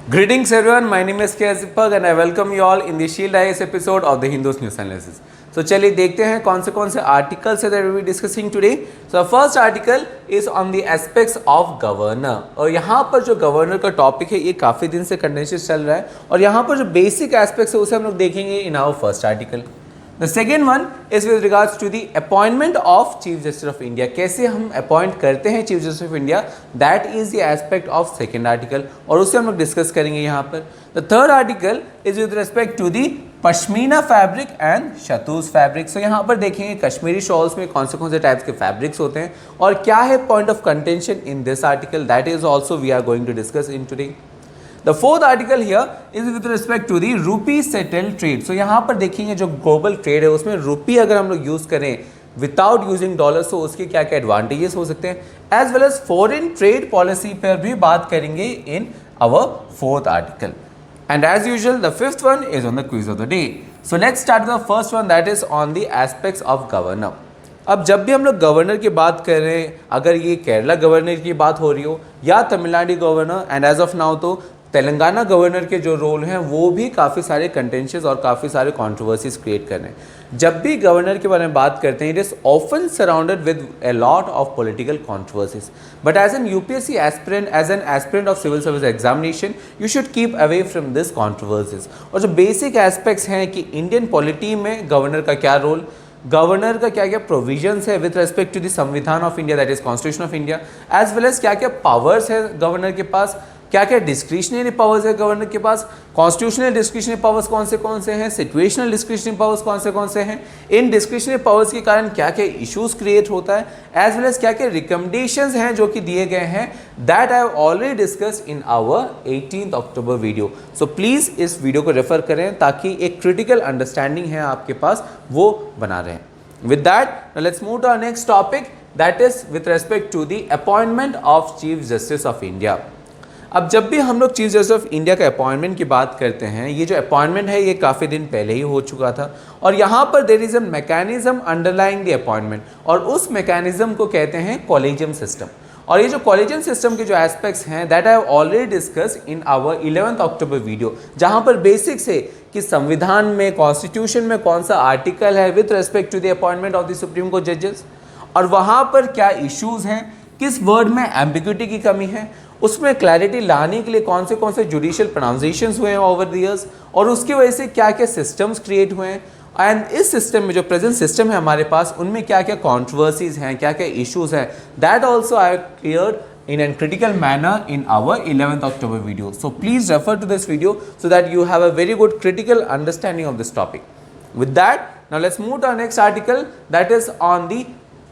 Greetings everyone, my name is K. Zipag and I welcome you all in the Shield IAS episode of the Hindus News Analysis. So चलिए देखते हैं कौन से articles है that we will be discussing today. So first article is on the aspects of governor. और यहाँ पर जो गवर्नर का टॉपिक है ये काफ़ी दिन से कंटेंशियस चल रहा है और यहाँ पर जो बेसिक एस्पेक्ट्स है उसे हम लोग देखेंगे in our first article. The second one is with regards to the appointment of Chief Justice of India. कैसे हम अपॉइंट करते हैं Chief Justice of India, that is the aspect of second article और उसे हम लोग डिस्कस करेंगे यहाँ पर. The third article is with respect to the pashmina fabric and shahtoosh fabric. So यहाँ पर देखेंगे कश्मीरी शॉल्स में कौन से टाइप्स के फैब्रिक्स होते हैं और क्या है point of contention in this article, that is also we are going to discuss in today. The fourth article here is with respect to the rupee settled trade. So यहाँ पर देखेंगे जो ग्लोबल ट्रेड है उसमें रुपी अगर हम लोग use करें विदाउट यूजिंग डॉलर्स तो उसके क्या क्या एडवांटेजेस हो सकते हैं, as well as foreign trade policy पर भी बात करेंगे in our fourth article. And as usual, the fifth one is on the quiz of the day. So let's start with the first one, that is on the aspects of governor. अब जब भी हम लोग governor की बात कर रहे हैं, अगर ये केरला गवर्नर की बात हो रही हो या Tamil Nadu governor, and as of now तो तेलंगाना गवर्नर के जो रोल हैं वो भी काफ़ी सारे कंटेंशियस और काफ़ी सारे कंट्रोवर्सीज क्रिएट कर रहे हैं. जब भी गवर्नर के बारे में बात करते हैं it is often surrounded with a lot of political controversies, but as an UPSC aspirant, as an aspirant of civil service examination you should keep away from this controversies. और जो बेसिक एस्पेक्ट्स हैं कि Indian polity में governor का क्या role, governor का क्या क्या प्रोविजंस है विद रिस्पेक्ट टू द संविधान of India, that is constitution of India, as well as क्या क्या पावर्स है गवर्नर के पास, क्या क्या डिस्क्रिशनरी पावर्स है गवर्नर के पास, कॉन्स्टिट्यूशनल डिस्क्रिशनरी पावर्स कौन से हैं, सिचुएशनल डिस्क्रिशनरी पावर्स कौन से हैं, इन डिस्क्रिशनरी पावर्स के कारण क्या क्या इश्यूज क्रिएट होता है, एज वेल एज क्या क्या रिकमेंडेशंस हैं जो कि दिए गए हैं, that I have already discussed in our 18 October video. So please इस वीडियो को रेफर करें ताकि एक क्रिटिकल अंडरस्टैंडिंग है आपके पास वो बना रहे. With that let's move to our next topic, that is with respect to the appointment of chief justice of India. अब जब भी हम लोग चीफ जस्टिस ऑफ इंडिया के अपॉइंटमेंट की बात करते हैं, ये जो अपॉइंटमेंट है ये काफ़ी दिन पहले ही हो चुका था और यहाँ पर there is a mechanism underlying the appointment और उस मैकेनिज्म को कहते हैं कॉलेजियम सिस्टम. और ये जो कॉलेजियम सिस्टम के जो एस्पेक्ट्स हैं that I have already discuss in our 11 October video, जहाँ पर बेसिक्स है कि संविधान में, कॉन्स्टिट्यूशन में कौन सा आर्टिकल है with respect to the appointment of the supreme court जजेस और वहाँ पर क्या इश्यूज़ हैं, किस वर्ड में एम्बिग्यूटी की कमी है, उसमें क्लैरिटी लाने के लिए कौन से जुडिशियल प्रोनाउंसिएशंस हुए हैं ओवर द ईयर्स और उसकी वजह से क्या क्या सिस्टम्स क्रिएट हुए हैं, एंड इस सिस्टम में जो प्रेजेंट सिस्टम है हमारे पास उनमें क्या क्या कॉन्ट्रोवर्सीज हैं, क्या क्या इश्यूज हैं, that also I have cleared in a critical manner in our 11th October video. So please refer to this video so that you have a very good critical understanding of this topic. With that, now let's move to our next article, that is on the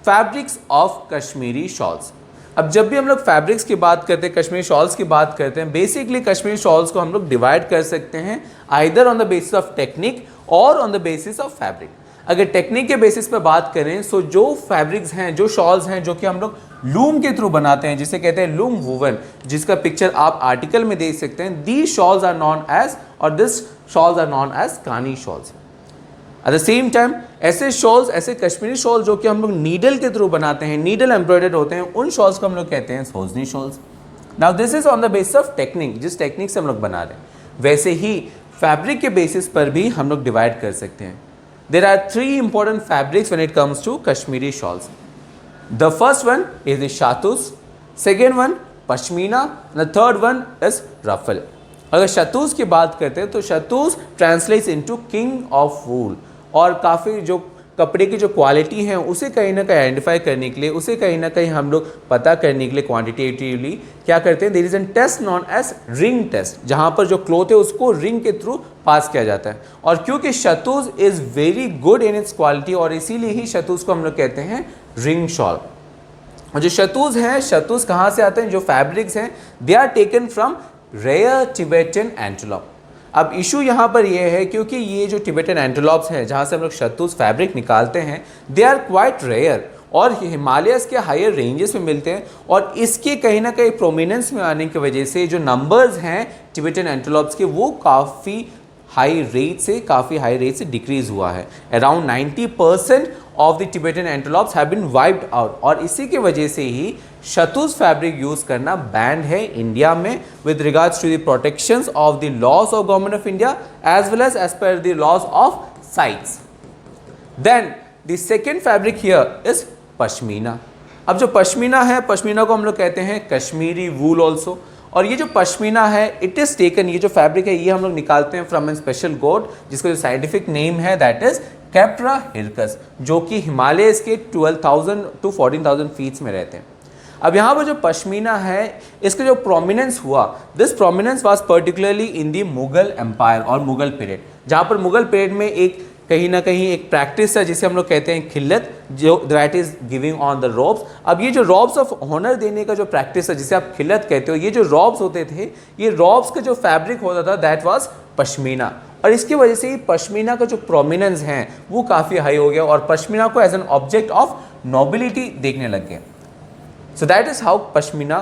fabrics of Kashmiri shawls. अब जब भी हम लोग fabrics की बात करते हैं, Kashmiri shawls की बात करते हैं, बेसिकली कश्मीरी शॉल्स को हम लोग डिवाइड कर सकते हैं either on the basis of technique और on the basis of fabric. अगर टेक्निक के बेसिस पे बात करें सो जो फैब्रिक्स हैं, जो शॉल्स हैं जो कि हम लोग लूम के थ्रू बनाते हैं, जिसे कहते हैं लूम वूवन, जिसका पिक्चर आप आर्टिकल में देख सकते हैं, these shawls are known as और this shawls are known as Kani shawls. At the same time ऐसे शॉल्स, ऐसे कश्मीरी शॉल जो कि हम लोग नीडल के थ्रू बनाते हैं, नीडल एम्ब्रॉयडर्ड होते हैं, उन शॉल्स को हम लोग कहते हैं Sozni shawls. Now this is on the basis of technique, जिस टेक्निक से हम लोग बना रहे हैं. वैसे ही फैब्रिक के बेसिस पर भी हम लोग डिवाइड कर सकते हैं. There are 3 important fabrics when it comes to Kashmiri shawls. The first one is the shahtoosh, second one pashmina, the third one is raffal. अगर शतूस की बात करते हैं तो shahtoosh translates into king of wool और काफ़ी जो कपड़े की जो क्वालिटी है उसे कहीं ना कहीं आइडेंटिफाई करने के लिए, उसे कहीं ना कहीं हम लोग पता करने के लिए क्वांटिटेटिवली क्या करते हैं, there is an test known as ring test, जहाँ पर जो क्लॉथ है उसको रिंग के थ्रू पास किया जाता है. और क्योंकि shahtoosh is very good in its quality और इसीलिए ही शतूस को हम लोग कहते हैं रिंग शॉल. और जो शतूस हैं, शतूस कहाँ से आते हैं, जो फैब्रिक्स हैं they are taken from rare Tibetan antelope. अब इशू यहाँ पर ये है क्योंकि ये जो टिबेटन एंटेलोप्स हैं जहाँ से हम लोग शतूस फैब्रिक निकालते हैं दे आर क्वाइट रेयर और हिमालयस के हायर रेंजेस में मिलते हैं और इसके कहीं ना कहीं प्रोमिनेंस में आने की वजह से जो नंबर्स हैं टिबेटन एंटेलोप्स के वो काफ़ी हाई रेट से, काफ़ी हाई रेट से डिक्रीज हुआ है। Around 90% of the Tibetan antelopes have been wiped out, और इसी की वजह से ही शतुज फैब्रिक यूज़ करना बैंड है इंडिया में with regards to the protections of the laws of government of India as well as per the laws of CITES. Then the second fabric here is pashmina. अब जो पश्मीना है, पश्मीना को हम लोग कहते हैं कश्मीरी वूल ऑल्सो, और ये जो पश्मीना है इट इज़ टेकन, ये जो फैब्रिक है ये हम लोग निकालते हैं फ्रॉम एन स्पेशल गोट जिसका जो साइंटिफिक नेम है दैट इज कैप्रा हिरकस, जो कि हिमालयस के 12,000 to 14,000 फीट्स में रहते हैं। अब यहाँ पर जो पश्मीना है इसका जो प्रोमिनेंस हुआ, this prominence was particularly in the Mughal empire और मुगल पीरियड, जहाँ पर मुगल पीरियड में एक कहीं ना कहीं एक प्रैक्टिस है जिसे हम लोग कहते हैं खिल्लत, जो that is giving on the robes. अब ये जो रॉब्स ऑफ ऑनर देने का जो प्रैक्टिस है जिसे आप खिल्लत कहते हो, ये जो रॉब्स होते थे, ये रॉब्स का जो फैब्रिक होता था दैट वाज पश्मीना, और इसकी वजह से ही पश्मीना का जो प्रोमिनेंस है वो काफ़ी हाई हो गया और पश्मीना को as an object of nobility देखने लग गए। So that is how pashmina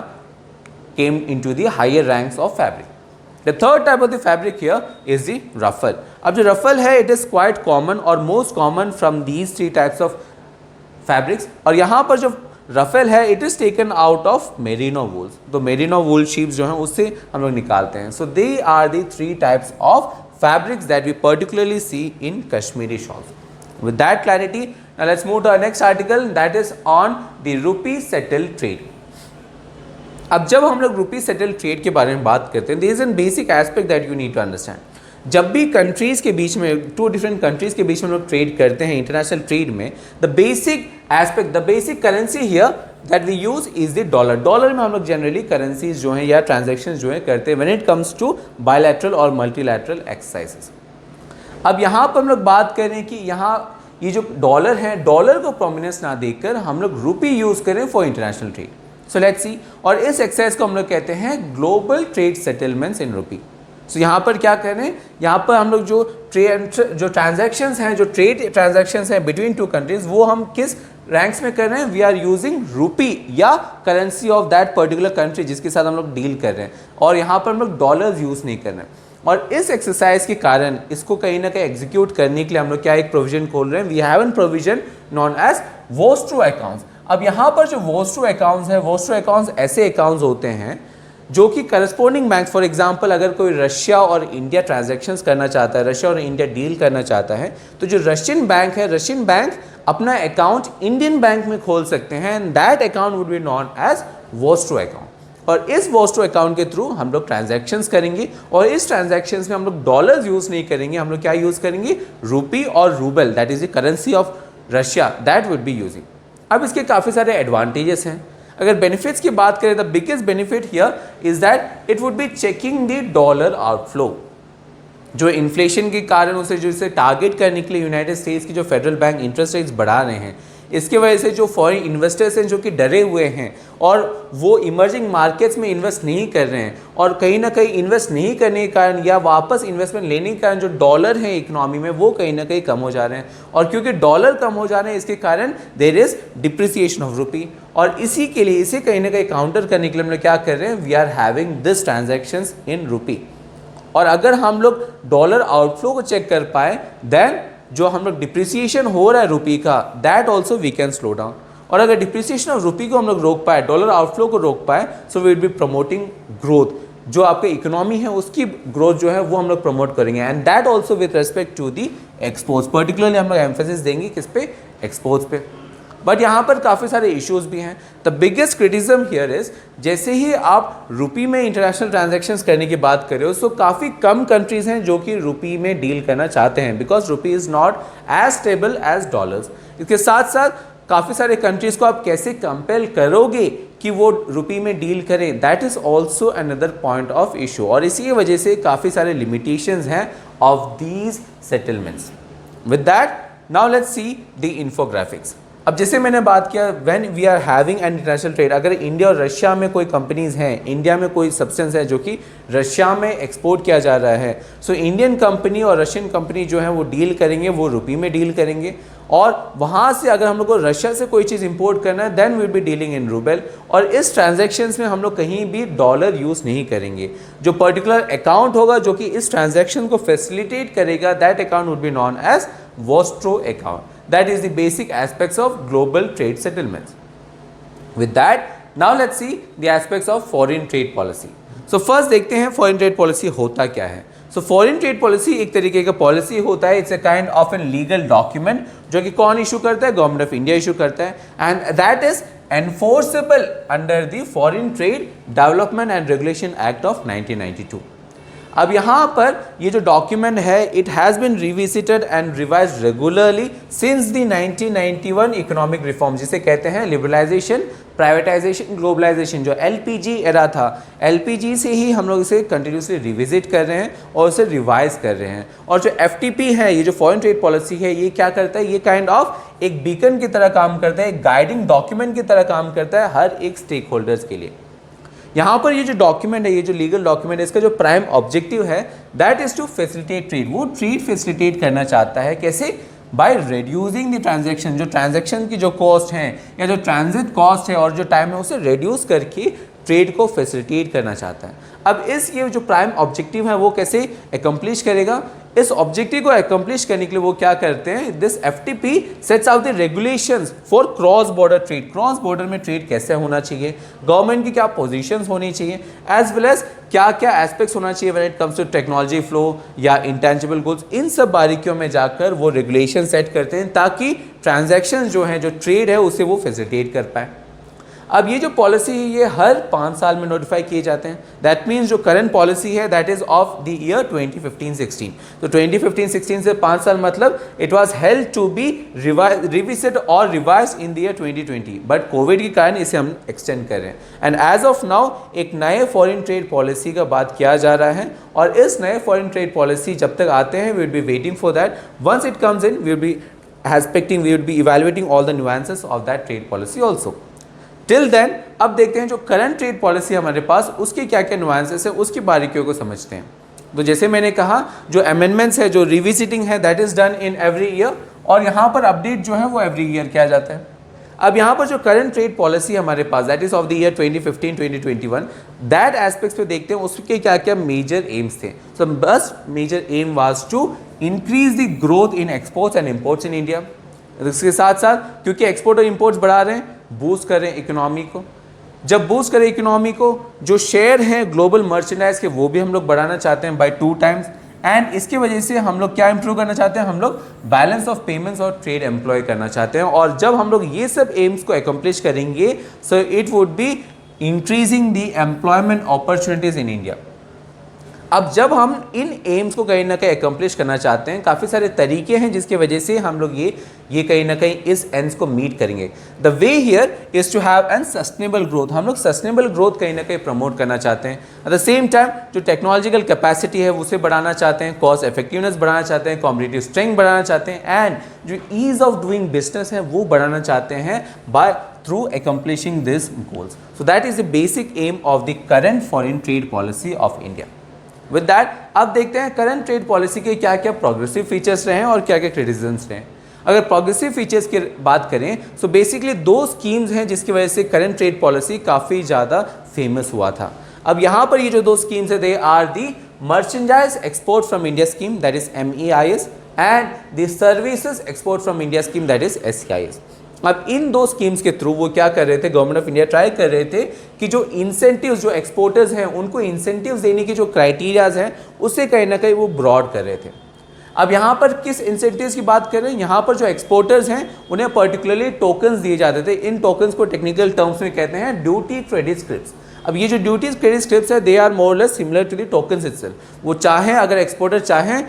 came into the higher ranks of fabric. The third type of the fabric here is the ruffle. अब जो ruffle है it is quite common और most common from these three types of fabrics, और यहाँ पर जो ruffle है it is taken out of merino wools, तो merino wool sheeps जो हैं उससे हम लोग निकालते हैं। So they are the three types of fabrics that we particularly see in Kashmiri shawls. With that clarity, now let's move to our next article that is on the rupee settled trade. अब जब हम लोग रूपी settle trade के बारे में बात करते हैं, there is an basic aspect that you need to understand. जब भी कंट्रीज के बीच में, टू डिफरेंट कंट्रीज के बीच में हम लोग ट्रेड करते हैं इंटरनेशनल ट्रेड में, the basic aspect, the basic currency here that we use is the dollar. Dollar में हम लोग जनरली करेंसीज जो हैं या ट्रांजेक्शन जो है करते हैं when it comes to bilateral और मल्टीलैटरल एक्सरसाइजेस। अब यहाँ पर हम लोग बात करें कि यहाँ ये जो डॉलर है, डॉलर को प्रोमिनेंस ना देकर हम लोग रूपी यूज करें for international trade. So let's see, और इस एक्सरसाइज को हम लोग कहते हैं ग्लोबल ट्रेड सेटलमेंट्स इन रूपी। सो यहाँ पर क्या कर रहे हैं, यहाँ पर हम लोग जो ट्रांजैक्शंस हैं, जो ट्रेड ट्रांजैक्शंस हैं बिटवीन टू कंट्रीज, वो हम किस रैंक्स में कर रहे हैं, वी आर यूजिंग रूपी या currency of that particular country जिसके साथ हम लोग डील कर रहे हैं, और यहाँ पर हम लोग डॉलर्स यूज़ नहीं कर रहे हैं। और इस एक्सरसाइज के कारण इसको कहीं ना कहीं एग्जीक्यूट करने के लिए हम लोग क्या एक प्रोविजन खोल रहे हैं, we have an provision known as vostro accounts. अब यहाँ पर जो वोस्ट्रो अकाउंट्स है, वोस्ट्रो अकाउंट्स ऐसे अकाउंट्स होते हैं जो कि करस्पॉन्डिंग बैंक, फॉर एग्जांपल अगर कोई रशिया और इंडिया ट्रांजैक्शंस करना चाहता है, रशिया और इंडिया डील करना चाहता है, तो जो रशियन बैंक है, रशियन बैंक अपना अकाउंट इंडियन बैंक में खोल सकते हैं and that account would be known as vostro account. और इस वोस्ट्रो अकाउंट के थ्रू हम लोग ट्रांजैक्शंस करेंगे, और इस ट्रांजैक्शंस में हम लोग डॉलर्स यूज़ नहीं करेंगे, हम लोग क्या यूज़ करेंगे, रूपी और rouble, that is the currency of Russia, that would be using. अब इसके काफ़ी सारे एडवांटेजेस हैं। अगर बेनिफिट्स की बात करें, the biggest benefit here is that it would be checking the dollar outflow. जो इन्फ्लेशन के कारण उसे जो इसे टारगेट करने के लिए यूनाइटेड स्टेट्स की जो फेडरल बैंक इंटरेस्ट रेट्स बढ़ा रहे हैं, इसके वजह से जो फॉरेन इन्वेस्टर्स हैं जो कि डरे हुए हैं और वो इमर्जिंग मार्केट्स में इन्वेस्ट नहीं कर रहे हैं, और कहीं ना कहीं इन्वेस्ट नहीं करने के कारण या वापस इन्वेस्टमेंट लेने के कारण जो डॉलर है इकोनॉमी में वो कहीं ना कहीं कम हो जा रहे हैं, और क्योंकि डॉलर कम हो जा रहे हैं इसके कारण देयर इज डिप्रिसिएशन ऑफ रूपी, और इसी के लिए इसे कहीं ना कहीं काउंटर करने के लिए हम लोग क्या कर रहे हैं, we are having this transactions in rupee. और अगर हम लोग डॉलर आउटफ्लो को चेक कर पाए, देन जो हम लोग डिप्रिसिएशन हो रहा है रूपी का, that also we can slow down. और अगर डिप्रिसिएशन ऑफ रूपी को हम लोग रोक पाए, डॉलर आउटफ्लो को रोक पाए, so we will be promoting growth, जो आपके इकोनॉमी है उसकी ग्रोथ जो है वो हम लोग प्रमोट करेंगे, and that also with respect to the exports. Particularly हम लोग एम्फेसिस देंगे किस पे, एक्सपोर्ट्स पे। बट यहाँ पर काफ़ी सारे इश्यूज भी हैं। The biggest criticism here is, जैसे ही आप रूपी में इंटरनेशनल ट्रांजैक्शंस करने की बात कर रहे हो, सो काफ़ी कम कंट्रीज हैं जो कि रूपी में डील करना चाहते हैं, because rupee is not as stable as dollars. इसके साथ साथ काफ़ी सारे कंट्रीज़ को आप कैसे कंपेल करोगे कि वो रूपी में डील करें, that is also another point of issue, और इसी वजह से काफ़ी सारे लिमिटेशंस हैं of these settlements. With that now let's see the infographics. अब जैसे मैंने बात किया, when we are having an international trade, अगर इंडिया और रशिया में कोई कंपनीज हैं, इंडिया में कोई सब्सटेंस है जो कि रशिया में एक्सपोर्ट किया जा रहा है, सो इंडियन कंपनी और रशियन कंपनी जो है वो डील करेंगे, वो रुपये में डील करेंगे, और वहाँ से अगर हम लोग को रशिया से कोई चीज़ इंपोर्ट करना है then will be dealing in rouble, और इस ट्रांजैक्शंस में हम लोग कहीं भी डॉलर यूज़ नहीं करेंगे। जो पर्टिकुलर अकाउंट होगा जो कि इस ट्रांजैक्शन को फैसिलिटेट करेगा, that account would be known as vostro account. That is the basic aspects of global trade settlements. With that, now let's see the aspects of foreign trade policy. So first देखते हैं foreign trade policy होता क्या है। So foreign trade policy एक तरीके का policy होता है, it's a kind of a legal document जो कि कौन इशू करता है, गवर्नमेंट ऑफ इंडिया इशू करता है, and that is enforceable under the Foreign Trade Development and Regulation Act of 1992. अब यहाँ पर ये जो डॉक्यूमेंट है, it has been revisited and revised regularly since the 1991 economic reform, जिसे कहते हैं लिबरलाइजेशन, प्राइवेटाइजेशन, ग्लोबलाइजेशन। जो एलपीजी एरा था, एलपीजी से ही हम लोग इसे कंटिन्यूसली रिविजिट कर रहे हैं और उसे रिवाइज कर रहे हैं। और जो एफटीपी है, ये जो फॉरेन ट्रेड पॉलिसी है, ये क्या करता है, ये काइंड ऑफ एक बीकन की तरह काम करता है, एक गाइडिंग डॉक्यूमेंट की तरह काम करता है हर एक स्टेक होल्डर्स के लिए। यहाँ पर ये जो डॉक्यूमेंट है, ये जो लीगल डॉक्यूमेंट है, इसका जो प्राइम ऑब्जेक्टिव है that is to facilitate trade. वो ट्रेड फैसिलिटेट करना चाहता है, कैसे? By reducing the transaction. जो ट्रांजैक्शन की जो कॉस्ट है या जो ट्रांजिट कॉस्ट है और जो टाइम है, उसे रिड्यूस करके ट्रेड को फैसिलिटेट करना चाहता है। अब ये जो प्राइम ऑब्जेक्टिव है वो कैसे एकम्प्लिश करेगा? इस ऑब्जेक्टिव को एकम्प्लिश करने के लिए वो क्या करते हैं, this FTP sets out the regulations for cross border trade. Cross border में ट्रेड कैसे होना चाहिए, गवर्नमेंट की क्या पोजीशंस होनी चाहिए, एज वेल एज क्या क्या एस्पेक्ट्स होना चाहिए when it comes to technology flow या इंटेंजिबल गुड्स। इन सब बारीकियों में जाकर वो रेगुलेशन सेट करते हैं ताकि ट्रांजैक्शंस जो हैं, जो ट्रेड है, उसे वो फैसिलिटेट कर पाए। अब ये जो पॉलिसी है ये हर 5 साल में नोटिफाई किए जाते हैं। दैट मीन्स जो करंट पॉलिसी है that is of the year 2015-16। तो 2015-16 से 5 साल मतलब it was held to be revisited और revised in the year 2020, but covid के कारण इसे हम एक्सटेंड कर रहे हैं। एंड एज ऑफ नाउ एक नए फॉरेन ट्रेड पॉलिसी का बात किया जा रहा है, और इस नए फॉरेन ट्रेड पॉलिसी जब तक आते हैं we will be waiting for that. Once it comes in we will be we will be evaluating all the nuances of that trade policy also. Till then अब देखते हैं जो करंट ट्रेड पॉलिसी हमारे पास, उसके क्या क्या नुआंसेस है, उसकी बारीकियों को समझते हैं। तो जैसे मैंने कहा, जो अमेंडमेंट्स है, जो रिविजिटिंग है, that is done in every year, और यहाँ पर अपडेट जो है वो एवरी ईयर किया जाता है। अब यहाँ पर जो करंट ट्रेड पॉलिसी हमारे पास that is of the year 2015-2021, that aspects पे देखते हैं उसके क्या क्या मेजर एम्स थे। सो बस major aim was to increase the growth in exports and imports in India. इसके साथ साथ क्योंकि एक्सपोर्ट और इम्पोर्ट्स बढ़ा रहे हैं, बूस्ट कर रहे हैं इकोनॉमी को। जब बूस्ट करें इकोनॉमी को, जो शेयर हैं ग्लोबल मर्चेंडाइज के वो भी हम लोग बढ़ाना चाहते हैं बाय 2 टाइम्स, एंड इसकी वजह से हम लोग क्या इंप्रूव करना चाहते हैं, हम लोग बैलेंस ऑफ पेमेंट्स और ट्रेड एम्प्लॉय करना चाहते हैं। और जब हम लोग ये सब एम्स को एकम्प्लिश करेंगे, so it would be increasing the employment opportunities in India. अब जब हम इन एम्स को कहीं ना कहीं एकम्प्लिश करना चाहते हैं, काफ़ी सारे तरीके हैं जिसकी वजह से हम लोग ये कहीं ना कहीं इस एम्स को मीट करेंगे। The way here is to have an sustainable growth. हम लोग सस्टेनेबल ग्रोथ कहीं ना कहीं प्रमोट करना चाहते हैं। एट द सेम टाइम जो टेक्नोलॉजिकल कैपेसिटी है उसे बढ़ाना चाहते हैं, कॉस्ट इफेक्टिवनेस बढ़ाना चाहते हैं, कॉम्पिटिटिव स्ट्रेंथ बढ़ाना चाहते हैं, एंड जो ईज ऑफ डूइंग बिजनेस है वो बढ़ाना चाहते हैं by through accomplishing these goals. So that is the basic aim of the current foreign trade policy of India. With that, अब देखते हैं करंट ट्रेड पॉलिसी के क्या क्या प्रोग्रेसिव फीचर्स रहे हैं और क्या क्या क्रिटिसिज्म्स रहे हैं। अगर प्रोग्रेसिव फीचर्स की बात करें, सो बेसिकली 2 स्कीम्स हैं जिसकी वजह से करंट ट्रेड पॉलिसी काफ़ी ज़्यादा फेमस हुआ था। अब यहाँ पर ये जो 2 स्कीम्स है, they are the merchandise export from India scheme that is MEIS and the services export from India scheme that is SEIS। अब इन 2 स्कीम्स के थ्रू वो क्या कर रहे थे, गवर्नमेंट ऑफ इंडिया ट्राई कर रहे थे कि जो इंसेंटिव्स, जो एक्सपोर्टर्स हैं उनको इंसेंटिव्स देने की जो क्राइटेरियाज हैं उससे कहीं ना कहीं वो ब्रॉड कर रहे थे। अब यहाँ पर किस इंसेंटिव्स की बात कर रहे हैं, यहाँ पर जो एक्सपोर्टर्स हैं उन्हें पर्टिकुलरली टोकन्स दिए जाते थे। इन टोकन्स को टेक्निकल टर्म्स में कहते हैं ड्यूटी क्रेडिट स्क्रिप्ट्स। अब ये जो ड्यूटी क्रेडिट स्क्रिप्ट्स है, they are more less similar to the tokens itself. वो चाहें, अगर एक्सपोर्टर चाहें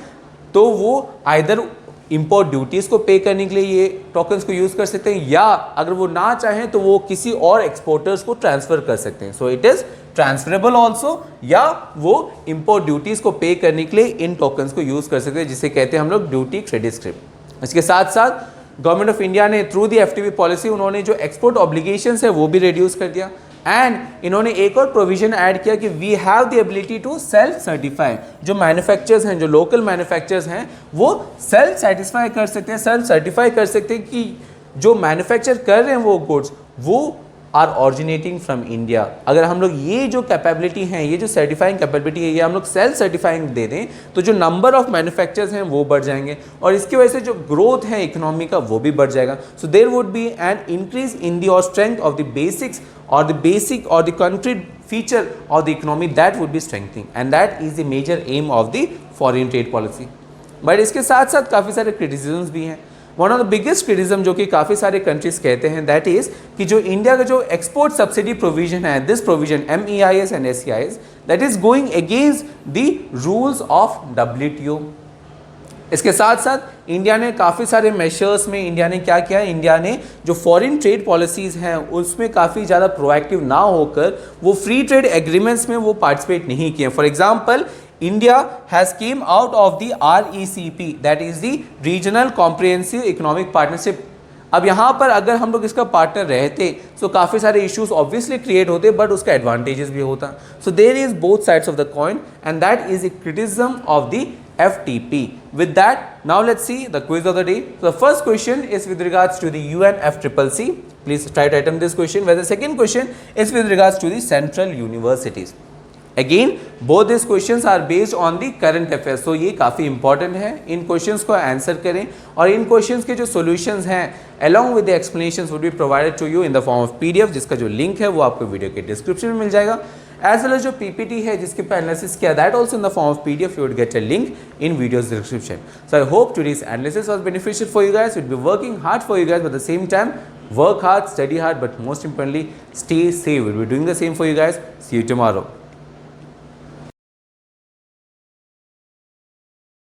तो वो आइदर इंपोर्ट ड्यूटीज़ को पे करने के लिए ये टोकन्स को यूज़ कर सकते हैं, या अगर वो ना चाहें तो वो किसी और एक्सपोर्टर्स को ट्रांसफ़र कर सकते हैं। So it is transferable also, या वो इंपोर्ट ड्यूटीज़ को पे करने के लिए इन टोकन्स को यूज़ कर सकते हैं, जिसे कहते हैं हम लोग ड्यूटी क्रेडिट स्क्रिप्ट। इसके साथ साथ गवर्नमेंट ऑफ इंडिया ने थ्रू दी FTP पॉलिसी उन्होंने जो एक्सपोर्ट ऑब्लिगेशंस है वो भी रिड्यूस कर दिया। एंड इन्होंने एक और प्रोविजन ऐड किया कि we have the ability to self certify. जो मैन्युफैक्चरर्स हैं, जो लोकल मैन्युफैक्चरर्स हैं, वो सेल्फ सेटिस्फाई कर सकते हैं, सेल्फ सर्टिफाई कर सकते हैं कि जो मैन्युफैक्चर कर रहे हैं वो गुड्स वो आर ऑरिजिनेटिंग फ्रॉम इंडिया। अगर हम लोग ये जो कैपेबिलिटी हैं, ये जो सर्टिफाइंग कैपेबिलिटी है, ये हम लोग सेल्फ सर्टिफाइंग दे दें तो जो नंबर ऑफ मैन्युफैक्चरर्स हैं वो बढ़ जाएंगे और इसकी वजह से जो ग्रोथ है इकोनॉमी का वो भी बढ़ जाएगा। So there would be an increase in the और स्ट्रेंथ ऑफ द बेसिक्स और द बेसिक और the country feature of the economy that would be strengthening and that is the major aim of the foreign trade policy. But इसके साथ साथ काफ़ी सारे criticisms भी हैं। One of the biggest criticism जो कि काफ़ी सारे कंट्रीज कहते हैं दैट इज कि जो इंडिया का जो एक्सपोर्ट सब्सिडी प्रोविजन है, this provision MEIS and SEIS, that is going against the rules of WTO। इसके साथ साथ इंडिया ने काफ़ी सारे मेजर्स में इंडिया ने क्या किया, इंडिया ने जो फॉरेन ट्रेड पॉलिसीज़ हैं उसमें काफ़ी ज़्यादा प्रोएक्टिव ना होकर वो फ्री ट्रेड एग्रीमेंट्स में वो पार्टिसिपेट नहीं किए। For example, India has came out of the RECP, that is the Regional Comprehensive Economic Partnership। अब यहाँ पर अगर हम लोग इसका पार्टनर रहते तो काफ़ी सारे इश्यूज ऑब्वियसली क्रिएट होते बट उसका एडवांटेजेस भी होता। So there is both sides of the coin and that is a criticism of the FTP। With that, now let's see the quiz of the day. So the first question is with regards to the UNFCCC. Please try to attempt this question. Where the second question is with regards to the central universities. Again, both these questions are based on the current affairs. So ये काफ़ी important है, इन questions को answer करें और इन questions के जो solutions हैं along with the explanations would be provided to you in the form of PDF, जिसका जो लिंक है वो आपको वीडियो के डिस्क्रिप्शन में मिल जाएगा। एज वेल एज जो PPT है जिसके पर एनालिसिस किया, that also in the form of PDF, you would get a link in video's description. So I hope today's analysis was beneficial for you guys. We'll be working hard for you guys, but at the same time work hard, study hard, but most importantly stay safe. We'll be doing the same for you guys. See you tomorrow.